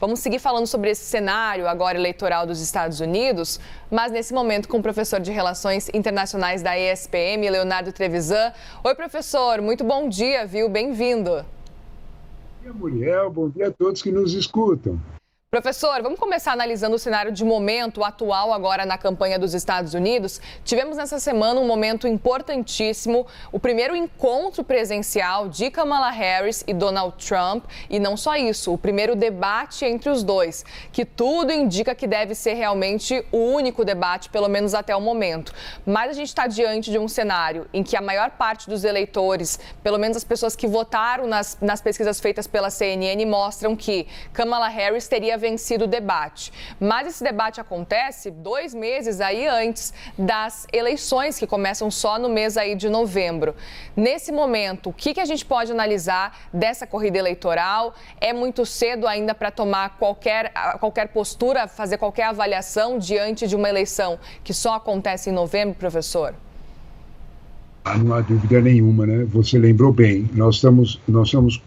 Vamos seguir falando sobre esse cenário agora eleitoral dos Estados Unidos, mas nesse momento com o professor de Relações Internacionais da ESPM, Leonardo Trevisan. Oi, professor, muito bom dia, viu? Bem-vindo. Bom dia, Muriel. Bom dia a todos que nos escutam. Professor, vamos começar analisando o cenário de momento atual agora na campanha dos Estados Unidos. Tivemos nessa semana um momento importantíssimo, o primeiro encontro presencial de Kamala Harris e Donald Trump. E não só isso, o primeiro debate entre os dois, que tudo indica que deve ser realmente o único debate, pelo menos até o momento. Mas a gente está diante de um cenário em que a maior parte dos eleitores, pelo menos as pessoas que votaram nas pesquisas feitas pela CNN, mostram que Kamala Harris teria vencido o debate. Mas esse debate acontece 2 meses aí antes das eleições, que começam só no mês aí de novembro. Nesse momento, o que a gente pode analisar dessa corrida eleitoral? É muito cedo ainda para tomar qualquer postura, fazer qualquer avaliação diante de uma eleição que só acontece em novembro, professor? Não há dúvida nenhuma, né? Você lembrou bem. Nós estamos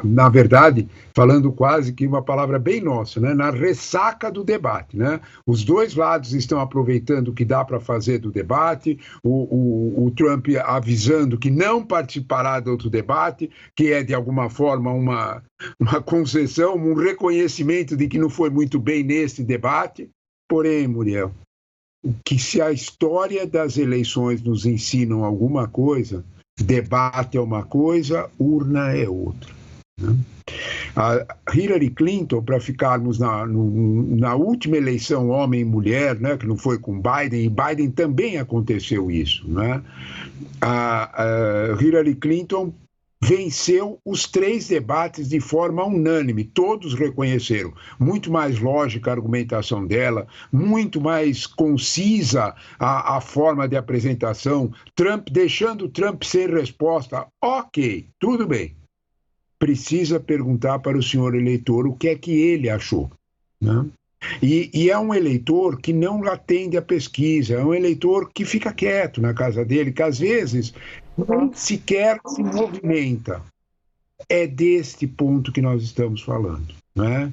na verdade, falando quase que uma palavra bem nossa, né? Na ressaca do debate, né? Os dois lados estão aproveitando o que dá para fazer do debate, o Trump avisando que não participará de outro debate, que é de alguma forma uma concessão, um reconhecimento de que não foi muito bem nesse debate. Porém, Muriel, que se a história das eleições nos ensinam alguma coisa, debate é uma coisa, urna é outra. Né? A Hillary Clinton, para ficarmos na última eleição homem e mulher, né, que não foi com Biden, e Biden também aconteceu isso. Né? A Hillary Clinton venceu os 3 debates de forma unânime, todos reconheceram. Muito mais lógica a argumentação dela, muito mais concisa a forma de apresentação, deixando Trump sem resposta. Ok, tudo bem. Precisa perguntar para o senhor eleitor o que é que ele achou. Né? E é um eleitor que não atende à pesquisa, é um eleitor que fica quieto na casa dele, que às vezes nem sequer se movimenta. É deste ponto que nós estamos falando. Né?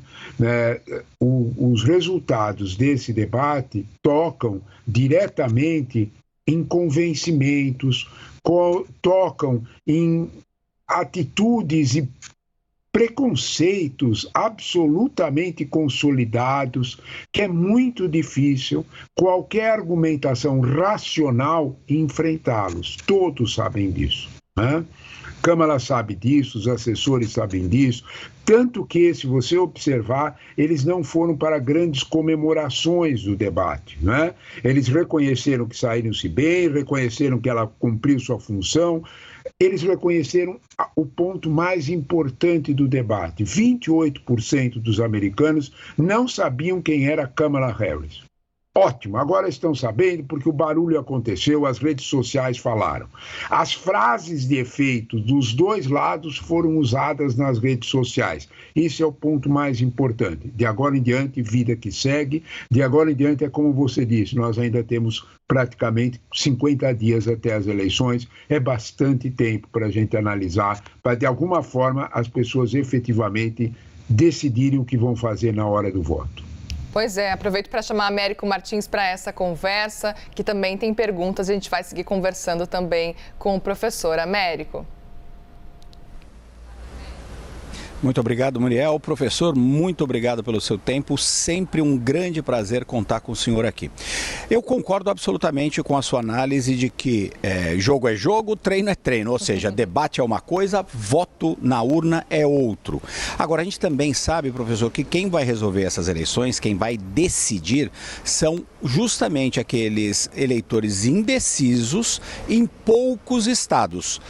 Os resultados desse debate tocam diretamente em convencimentos, tocam em atitudes e preconceitos absolutamente consolidados, que é muito difícil qualquer argumentação racional enfrentá-los. Todos sabem disso. Né? Kamala sabe disso, os assessores sabem disso, tanto que, se você observar, eles não foram para grandes comemorações do debate. Né? Eles reconheceram que saíram-se bem, reconheceram que ela cumpriu sua função. Eles reconheceram o ponto mais importante do debate. 28% dos americanos não sabiam quem era Kamala Harris. Ótimo, agora estão sabendo porque o barulho aconteceu, as redes sociais falaram. As frases de efeito dos dois lados foram usadas nas redes sociais. Isso é o ponto mais importante. De agora em diante, vida que segue. De agora em diante, é como você disse, nós ainda temos praticamente 50 dias até as eleições. É bastante tempo para a gente analisar, para de alguma forma as pessoas efetivamente decidirem o que vão fazer na hora do voto. Pois é, aproveito para chamar Américo Martins para essa conversa, que também tem perguntas, a gente vai seguir conversando também com o professor Américo. Muito obrigado, Muriel. Professor, muito obrigado pelo seu tempo. Sempre um grande prazer contar com o senhor aqui. Eu concordo absolutamente com a sua análise de que jogo é jogo, treino é treino. Ou seja, debate é uma coisa, voto na urna é outro. Agora, a gente também sabe, professor, que quem vai resolver essas eleições, quem vai decidir, são justamente aqueles eleitores indecisos em poucos estados.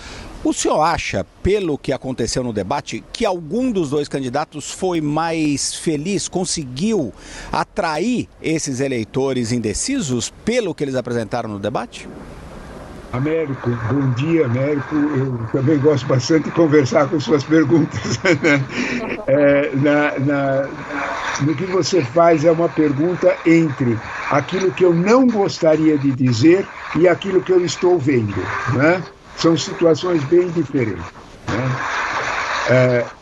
O senhor acha, pelo que aconteceu no debate, que algum dos dois candidatos foi mais feliz, conseguiu atrair esses eleitores indecisos pelo que eles apresentaram no debate? Américo, bom dia, Américo. Eu também gosto bastante de conversar com suas perguntas. No que você faz é uma pergunta entre aquilo que eu não gostaria de dizer e aquilo que eu estou vendo, né? São situações bem diferentes. Né?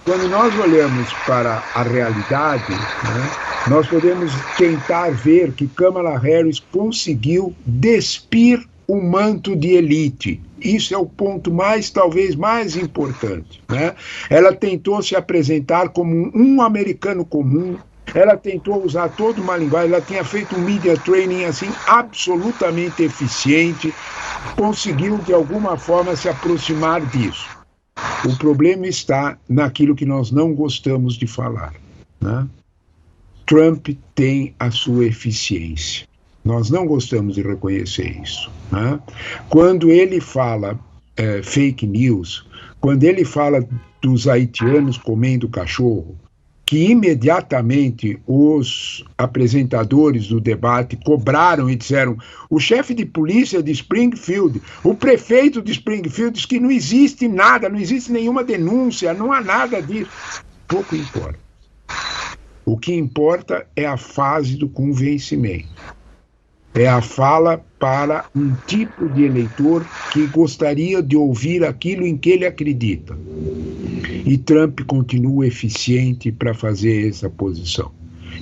Quando nós olhamos para a realidade, né, nós podemos tentar ver que Kamala Harris conseguiu despir o manto de elite. Isso é o ponto talvez mais importante, né? Ela tentou se apresentar como um americano comum, ela tentou usar toda uma linguagem, ela tinha feito um media training assim absolutamente eficiente, conseguiu de alguma forma se aproximar disso. O problema está naquilo que nós não gostamos de falar, né? Trump tem a sua eficiência. Nós não gostamos de reconhecer isso, né? Quando ele fala fake news, quando ele fala dos haitianos comendo cachorro, que imediatamente os apresentadores do debate cobraram e disseram: o chefe de polícia de Springfield, o prefeito de Springfield diz que não existe nada, não existe nenhuma denúncia, não há nada disso. Pouco importa. O que importa é a fase do convencimento. É a fala para um tipo de eleitor que gostaria de ouvir aquilo em que ele acredita. E Trump continua eficiente para fazer essa posição.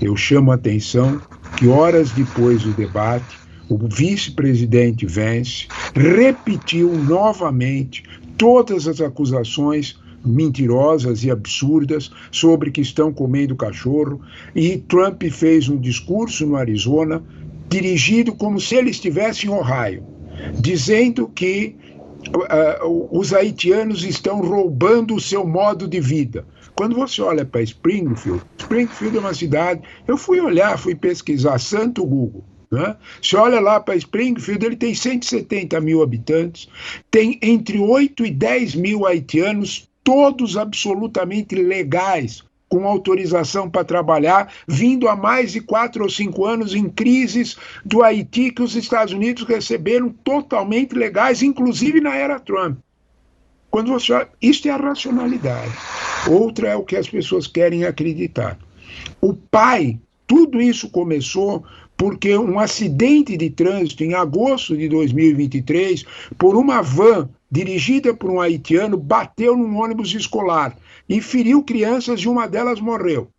Eu chamo a atenção que horas depois do debate, o vice-presidente Vance repetiu novamente todas as acusações mentirosas e absurdas sobre que estão comendo cachorro, e Trump fez um discurso no Arizona dirigido como se ele estivesse em Ohio, dizendo que os haitianos estão roubando o seu modo de vida. Quando você olha para Springfield é uma cidade, eu fui pesquisar, santo Google, né? Você olha lá para Springfield, ele tem 170 mil habitantes, tem entre 8 e 10 mil haitianos, todos absolutamente legais, com autorização para trabalhar, vindo há mais de 4 ou 5 anos em crises do Haiti que os Estados Unidos receberam totalmente legais, inclusive na era Trump. Quando você olha, isso é a racionalidade. Outra é o que as pessoas querem acreditar. O pai, tudo isso começou porque um acidente de trânsito em agosto de 2023, por uma van dirigida por um haitiano, bateu num ônibus escolar e feriu crianças e uma delas morreu.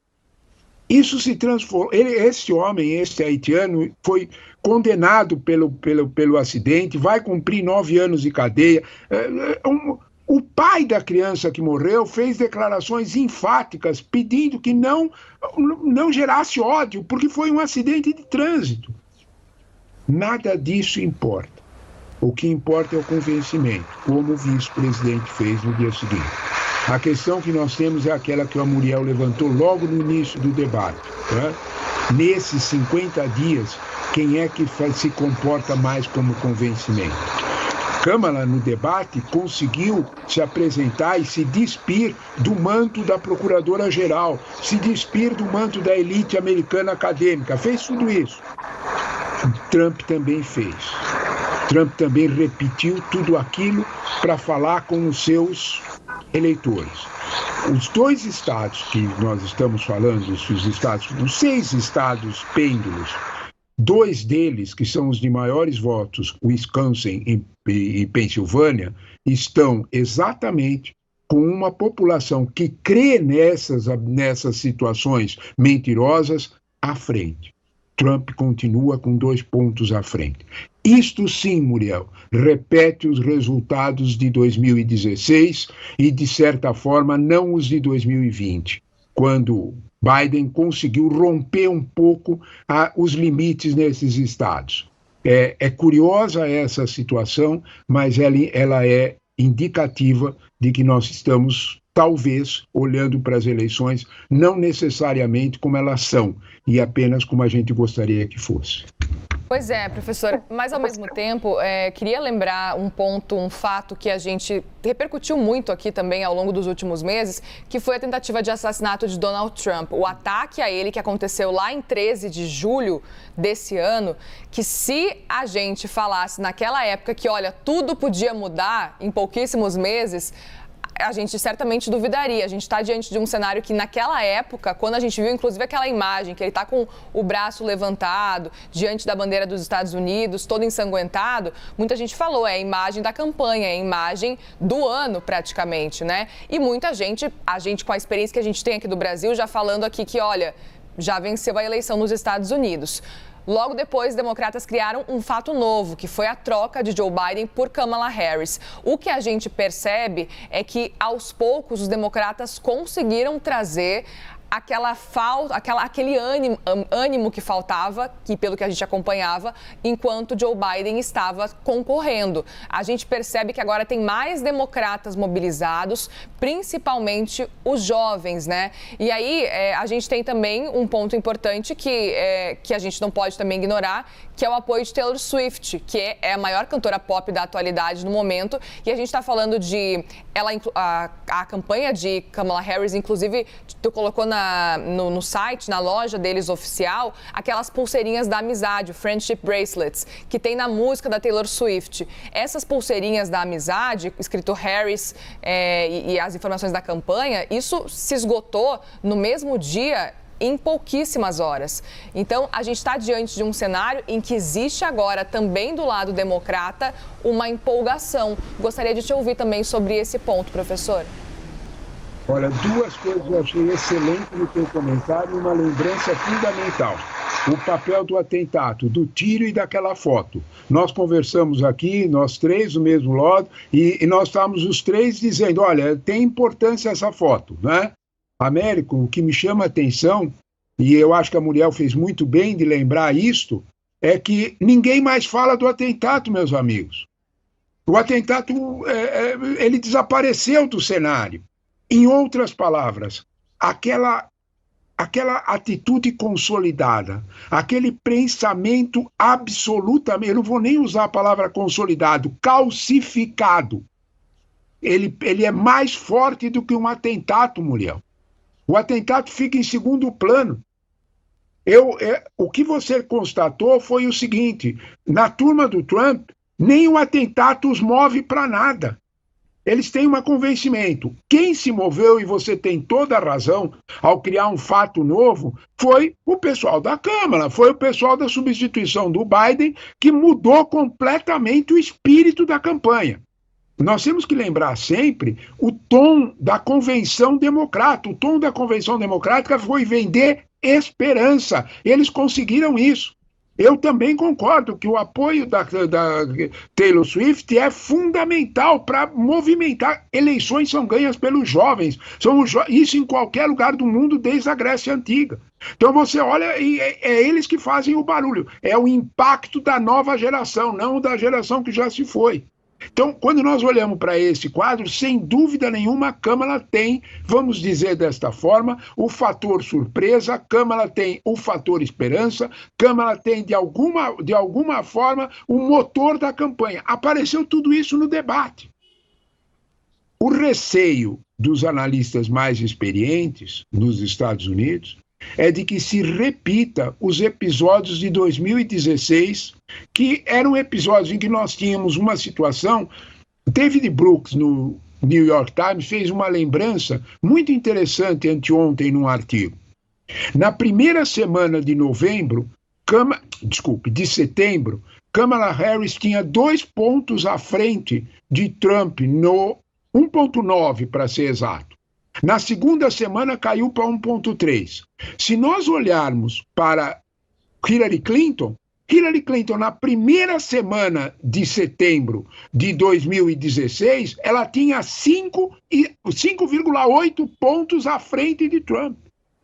Isso se transformou. Esse haitiano, foi condenado pelo acidente, vai cumprir 9 anos de cadeia. O pai da criança que morreu fez declarações enfáticas pedindo que não gerasse ódio, porque foi um acidente de trânsito. Nada disso importa. O que importa é o convencimento, como o vice-presidente fez no dia seguinte. A questão que nós temos é aquela que o Muriel levantou logo no início do debate, né? Nesses 50 dias, quem é que se comporta mais como convencimento? Kamala, no debate, conseguiu se apresentar e se despir do manto da procuradora-geral, se despir do manto da elite americana acadêmica, fez tudo isso. Trump também fez. Trump também repetiu tudo aquilo para falar com os seus eleitores. Os 2 estados que nós estamos falando, os 6 estados pêndulos, 2 deles, que são os de maiores votos, Wisconsin e Pensilvânia, estão exatamente com uma população que crê nessas situações mentirosas à frente. Trump continua com 2 pontos à frente. Isto sim, Muriel, repete os resultados de 2016 e, de certa forma, não os de 2020, quando Biden conseguiu romper um pouco os limites nesses estados. É curiosa essa situação, mas ela é indicativa de que nós estamos, talvez, olhando para as eleições não necessariamente como elas são, e apenas como a gente gostaria que fosse. Pois é, professor, mas ao mesmo tempo, queria lembrar um fato que a gente repercutiu muito aqui também ao longo dos últimos meses, que foi a tentativa de assassinato de Donald Trump. O ataque a ele que aconteceu lá em 13 de julho desse ano, que se a gente falasse naquela época que, olha, tudo podia mudar em pouquíssimos meses, a gente certamente duvidaria. A gente está diante de um cenário que naquela época, quando a gente viu inclusive aquela imagem que ele está com o braço levantado diante da bandeira dos Estados Unidos, todo ensanguentado, muita gente falou, é a imagem da campanha, é a imagem do ano praticamente, né? E muita gente, a gente com a experiência que a gente tem aqui do Brasil, já falando aqui que, olha, já venceu a eleição nos Estados Unidos. Logo depois, os democratas criaram um fato novo, que foi a troca de Joe Biden por Kamala Harris. O que a gente percebe é que, aos poucos, os democratas conseguiram trazer aquele ânimo que faltava, que pelo que a gente acompanhava, enquanto Joe Biden estava concorrendo. A gente percebe que agora tem mais democratas mobilizados, principalmente os jovens, né? E aí a gente tem também um ponto importante que a gente não pode também ignorar, que é o apoio de Taylor Swift, que é a maior cantora pop da atualidade no momento. E a gente está falando de... A campanha de Kamala Harris, inclusive, tu colocou no site, na loja deles oficial, aquelas pulseirinhas da amizade, o Friendship Bracelets, que tem na música da Taylor Swift. Essas pulseirinhas da amizade, escrito Harris e as informações da campanha, isso se esgotou no mesmo dia, em pouquíssimas horas. Então, a gente está diante de um cenário em que existe agora, também do lado democrata, uma empolgação. Gostaria de te ouvir também sobre esse ponto, professor. Olha, duas coisas eu achei excelente no teu comentário e uma lembrança fundamental. O papel do atentado, do tiro e daquela foto. Nós conversamos aqui, nós três, do mesmo lado, e nós estávamos os três dizendo, olha, tem importância essa foto, né? Américo, o que me chama a atenção, e eu acho que a Muriel fez muito bem de lembrar isto, é que ninguém mais fala do atentado, meus amigos. O atentado, ele desapareceu do cenário. Em outras palavras, aquela atitude consolidada, aquele pensamento absolutamente, eu não vou nem usar a palavra consolidado, calcificado, ele é mais forte do que um atentado, Muriel. O atentado fica em segundo plano. O que você constatou foi o seguinte, na turma do Trump, nem o atentado os move para nada. Eles têm um convencimento. Quem se moveu, e você tem toda a razão, ao criar um fato novo, foi o pessoal da Câmara, foi o pessoal da substituição do Biden, que mudou completamente o espírito da campanha. Nós temos que lembrar sempre o tom da Convenção Democrata. O tom da Convenção Democrática foi vender esperança. Eles conseguiram isso. Eu também concordo que o apoio da Taylor Swift é fundamental para movimentar. Eleições são ganhas pelos jovens. Isso em qualquer lugar do mundo, desde a Grécia Antiga. Então você olha e é eles que fazem o barulho. É o impacto da nova geração, não da geração que já se foi. Então, quando nós olhamos para esse quadro, sem dúvida nenhuma, a Câmara tem, vamos dizer desta forma, o fator surpresa, a Câmara tem o fator esperança, a Câmara tem, de alguma forma, o motor da campanha. Apareceu tudo isso no debate. O receio dos analistas mais experientes nos Estados Unidos é de que se repita os episódios de 2016, que eram episódios em que nós tínhamos uma situação. David Brooks, no New York Times, fez uma lembrança muito interessante anteontem num artigo. Na primeira semana de setembro, Kamala Harris tinha 2 pontos à frente de Trump, no 1,9 para ser exato. Na segunda semana caiu para 1,3. Se nós olharmos para Hillary Clinton, na primeira semana de setembro de 2016, ela tinha 5,8 pontos à frente de Trump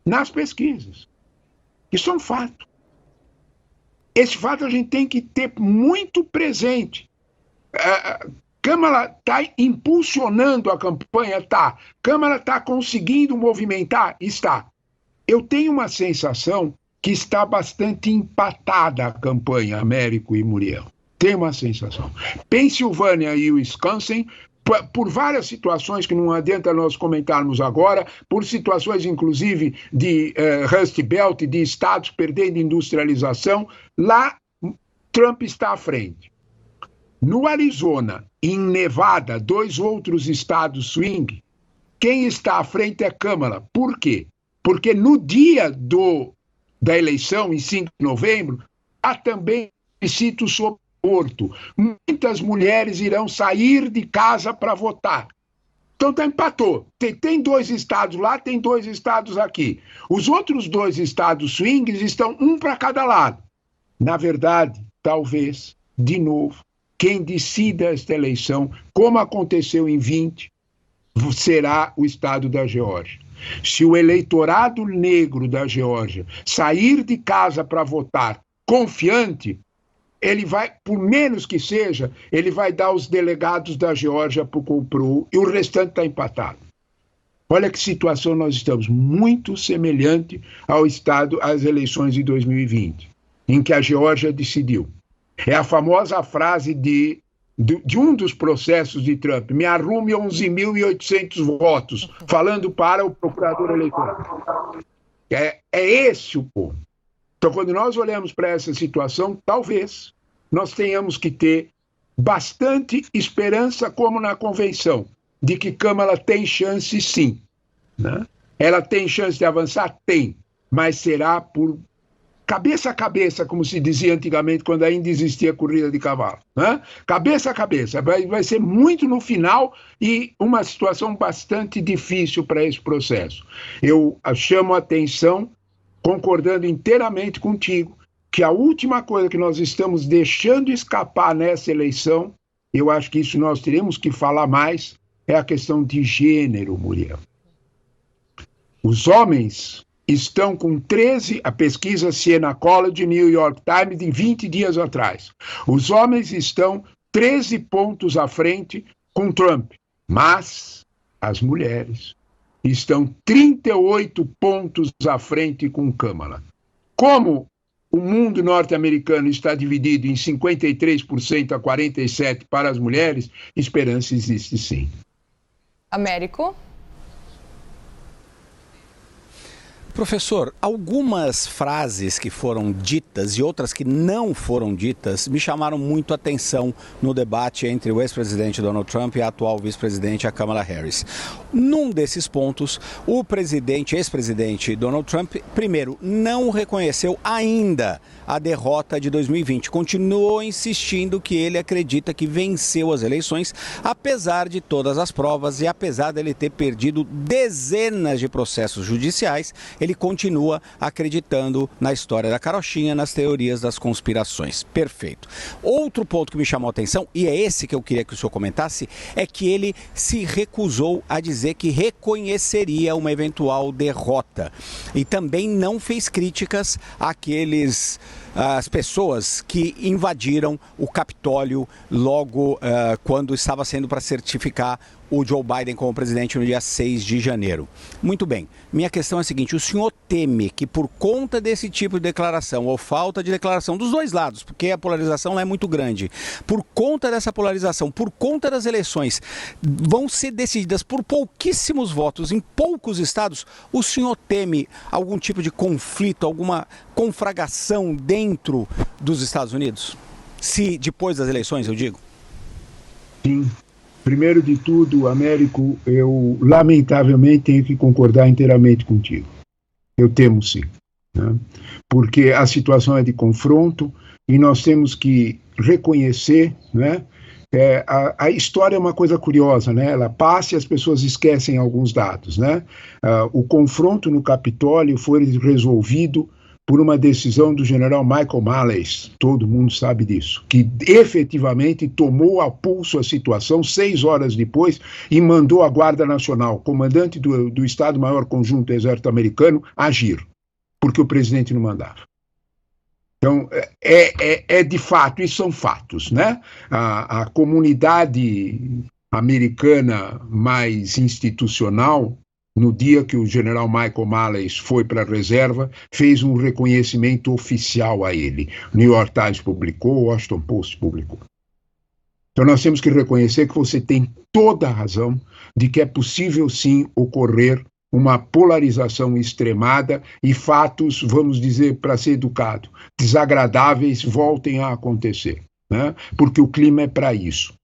nas pesquisas. Isso é um fato. Esse fato a gente tem que ter muito presente. Câmara está impulsionando a campanha? Está. Câmara está conseguindo movimentar? Está. Eu tenho uma sensação que está bastante empatada a campanha, Américo e Muriel. Tenho uma sensação. Pensilvânia e Wisconsin, por várias situações que não adianta nós comentarmos agora, por situações inclusive de Rust Belt, de estados perdendo industrialização, lá Trump está à frente. No Arizona, em Nevada, 2 outros estados swing, quem está à frente é Kamala. Por quê? Porque no dia da eleição, em 5 de novembro, há também plebiscito sobre aborto. Muitas mulheres irão sair de casa para votar. Então empatou. Tem 2 estados lá, tem 2 estados aqui. Os outros 2 estados swings estão um para cada lado. Na verdade, talvez, de novo, quem decida esta eleição, como aconteceu em 20, será o estado da Geórgia. Se o eleitorado negro da Geórgia sair de casa para votar confiante, ele vai, por menos que seja, ele vai dar os delegados da Geórgia para o Compru e o restante está empatado. Olha que situação nós estamos, muito semelhante às eleições de 2020, em que a Geórgia decidiu. É a famosa frase de um dos processos de Trump: me arrume 11.800 votos, falando para o procurador eleitoral. É esse o ponto. Então, quando nós olhamos para essa situação, talvez nós tenhamos que ter bastante esperança, como na convenção, de que Kamala tem chance, sim. Né? Ela tem chance de avançar? Tem, mas será por cabeça a cabeça, como se dizia antigamente, quando ainda existia corrida de cavalo. Né? Cabeça a cabeça. Vai ser muito no final e uma situação bastante difícil para esse processo. Eu chamo a atenção, concordando inteiramente contigo, que a última coisa que nós estamos deixando escapar nessa eleição, eu acho que isso nós teremos que falar mais, é a questão de gênero, Muriel. Os homens estão com 13, a pesquisa Siena College, New York Times, de 20 dias atrás. Os homens estão 13 pontos à frente com Trump, mas as mulheres estão 38 pontos à frente com Kamala. Como o mundo norte-americano está dividido em 53% a 47% para as mulheres, esperança existe sim. Américo? Professor, algumas frases que foram ditas e outras que não foram ditas me chamaram muito a atenção no debate entre o ex-presidente Donald Trump e a atual vice-presidente, a Kamala Harris. Num desses pontos, o ex-presidente Donald Trump, primeiro, não reconheceu ainda a derrota de 2020. Continuou insistindo que ele acredita que venceu as eleições, apesar de todas as provas e apesar dele ter perdido dezenas de processos judiciais. Ele continua acreditando na história da carochinha, nas teorias das conspirações. Perfeito. Outro ponto que me chamou a atenção, e é esse que eu queria que o senhor comentasse, é que ele se recusou a dizer que reconheceria uma eventual derrota. E também não fez críticas àqueles as pessoas que invadiram o Capitólio logo quando estava sendo para certificar o Joe Biden como presidente no dia 6 de janeiro. Muito bem, minha questão é a seguinte: o senhor teme que por conta desse tipo de declaração, ou falta de declaração dos dois lados, porque a polarização lá é muito grande, por conta dessa polarização, por conta das eleições, vão ser decididas por pouquíssimos votos em poucos estados, o senhor teme algum tipo de conflito, alguma conflagração dentro dos Estados Unidos? Se depois das eleições, eu digo? Sim. Primeiro de tudo, Américo, eu lamentavelmente tenho que concordar inteiramente contigo. Eu temo sim, né? Porque a situação é de confronto e nós temos que reconhecer, né? A história é uma coisa curiosa, né? Ela passa e as pessoas esquecem alguns dados, né? O confronto no Capitólio foi resolvido por uma decisão do general Michael Malley, todo mundo sabe disso, que efetivamente tomou a pulso a situação 6 horas depois e mandou a Guarda Nacional, comandante do Estado-Maior Conjunto do Exército Americano, agir, porque o presidente não mandava. Então, de fato, isso são fatos, né? A comunidade americana mais institucional, no dia que o general Michael Malley foi para a reserva, fez um reconhecimento oficial a ele. New York Times publicou, o Washington Post publicou. Então nós temos que reconhecer que você tem toda a razão de que é possível sim ocorrer uma polarização extremada e fatos, vamos dizer, para ser educado, desagradáveis voltem a acontecer, né? Porque o clima é para isso.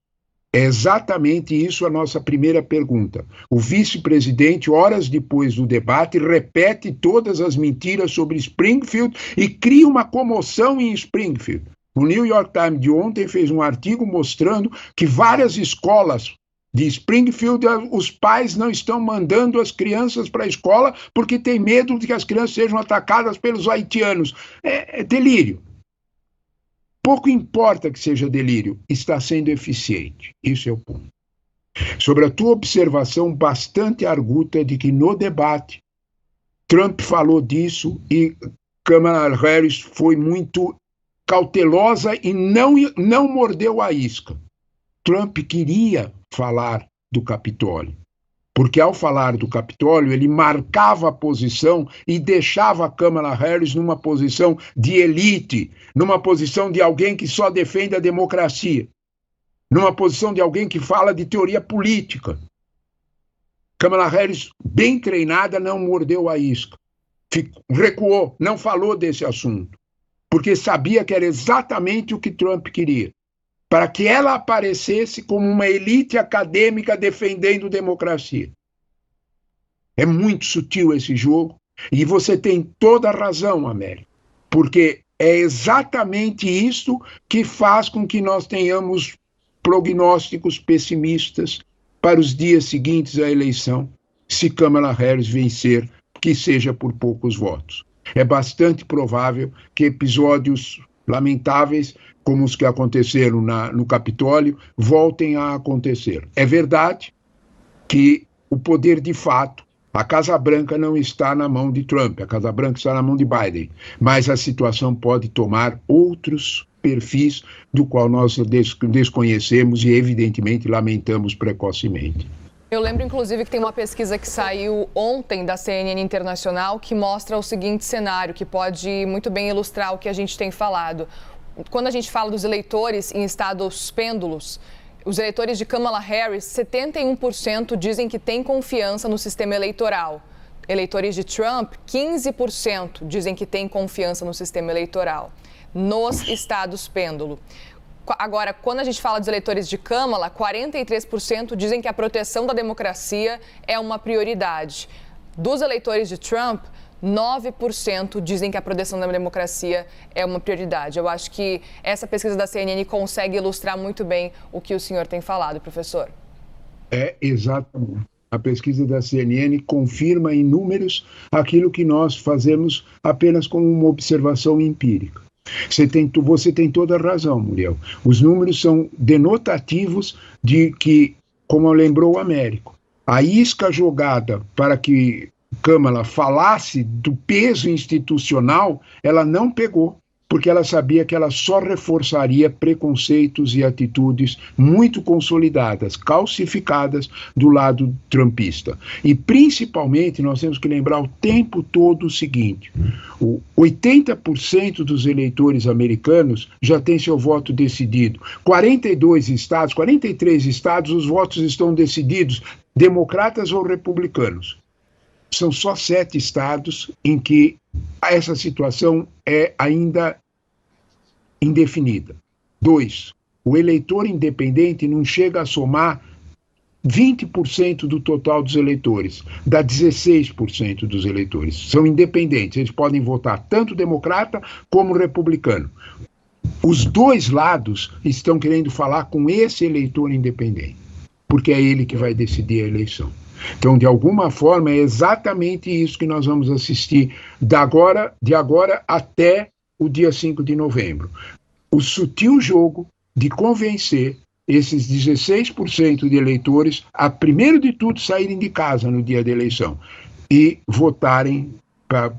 É exatamente isso a nossa primeira pergunta. O vice-presidente, horas depois do debate, repete todas as mentiras sobre Springfield e cria uma comoção em Springfield. O New York Times de ontem fez um artigo mostrando que várias escolas de Springfield, os pais não estão mandando as crianças para a escola porque tem medo de que as crianças sejam atacadas pelos haitianos. É delírio. Pouco importa que seja delírio, está sendo eficiente. Isso é o ponto. Sobre a tua observação bastante arguta de que no debate Trump falou disso e Kamala Harris foi muito cautelosa e não mordeu a isca. Trump queria falar do Capitólio, porque ao falar do Capitólio ele marcava a posição e deixava a Kamala Harris numa posição de elite, numa posição de alguém que só defende a democracia, numa posição de alguém que fala de teoria política. Kamala Harris, bem treinada, não mordeu a isca, recuou, não falou desse assunto, porque sabia que era exatamente o que Trump queria, para que ela aparecesse como uma elite acadêmica defendendo democracia. É muito sutil esse jogo, e você tem toda a razão, Américo, porque é exatamente isso que faz com que nós tenhamos prognósticos pessimistas para os dias seguintes à eleição, se Kamala Harris vencer, que seja por poucos votos. É bastante provável que episódios lamentáveis, como os que aconteceram no Capitólio, voltem a acontecer. É verdade que o poder de fato, a Casa Branca não está na mão de Trump, a Casa Branca está na mão de Biden, mas a situação pode tomar outros perfis do qual nós desconhecemos e, evidentemente, lamentamos precocemente. Eu lembro, inclusive, que tem uma pesquisa que saiu ontem da CNN Internacional que mostra o seguinte cenário, que pode muito bem ilustrar o que a gente tem falado. Quando a gente fala dos eleitores em estados pêndulos, os eleitores de Kamala Harris, 71% dizem que têm confiança no sistema eleitoral. Eleitores de Trump, 15% dizem que têm confiança no sistema eleitoral, nos estados pêndulo. Agora, quando a gente fala dos eleitores de Kamala, 43% dizem que a proteção da democracia é uma prioridade. Dos eleitores de Trump, 9% dizem que a proteção da democracia é uma prioridade. Eu acho que essa pesquisa da CNN consegue ilustrar muito bem o que o senhor tem falado, professor. É, exatamente. A pesquisa da CNN confirma em números aquilo que nós fazemos apenas como uma observação empírica. Você tem toda a razão, Muriel. Os números são denotativos de que, como lembrou o Américo, a isca jogada para que Kamala falasse do peso institucional, ela não pegou, porque ela sabia que ela só reforçaria preconceitos e atitudes muito consolidadas, calcificadas do lado trumpista. E, principalmente, nós temos que lembrar o tempo todo o seguinte: 80% dos eleitores americanos já têm seu voto decidido. 43 estados, os votos estão decididos, democratas ou republicanos. São só 7 estados em que essa situação é ainda indefinida. 2, o eleitor independente não chega a somar 20% do total dos eleitores, dá 16% dos eleitores. São independentes, eles podem votar tanto democrata como republicano. Os dois lados estão querendo falar com esse eleitor independente, porque é ele que vai decidir a eleição. Então, de alguma forma, é exatamente isso que nós vamos assistir de agora até o dia 5 de novembro. O sutil jogo de convencer esses 16% de eleitores a, primeiro de tudo, saírem de casa no dia da eleição e votarem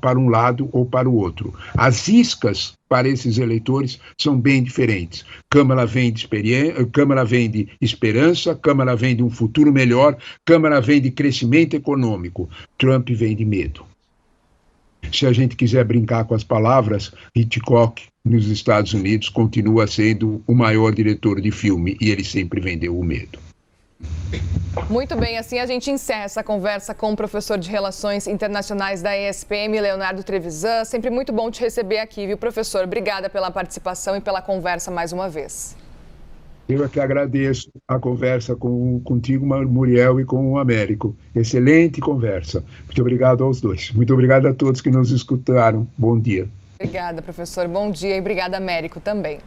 para um lado ou para o outro. As iscas para esses eleitores são bem diferentes. Kamala vem de esperança, Kamala vem de um futuro melhor, Kamala vem de crescimento econômico, Trump vem de medo. Se a gente quiser brincar com as palavras, Hitchcock, nos Estados Unidos, continua sendo o maior diretor de filme e ele sempre vendeu o medo. Muito bem, assim a gente encerra essa conversa com o professor de Relações Internacionais da ESPM, Leonardo Trevisan. Sempre muito bom te receber aqui, viu, professor? Obrigada pela participação e pela conversa mais uma vez. Eu é que agradeço a conversa contigo, Muriel, e com o Américo. Excelente conversa. Muito obrigado aos dois. Muito obrigado a todos que nos escutaram. Bom dia. Obrigada, professor. Bom dia e obrigada, Américo, também.